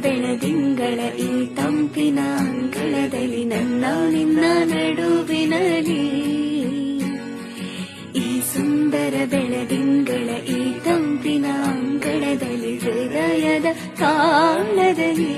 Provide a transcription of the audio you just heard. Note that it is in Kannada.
ಬೆಳದಿಂಗಳ ಈ ತಂಪಿನ ಅಂಗಳದಲ್ಲಿ ನನ್ನ ನಿನ್ನ ನಡುವಿನಲ್ಲಿ ಈ ಸುಂದರ ಬೆಳದಿಂಗಳ ಈ ತಂಪಿನ ಅಂಗಳದಲ್ಲಿ ಹೃದಯದ ತಾಳದಲ್ಲಿ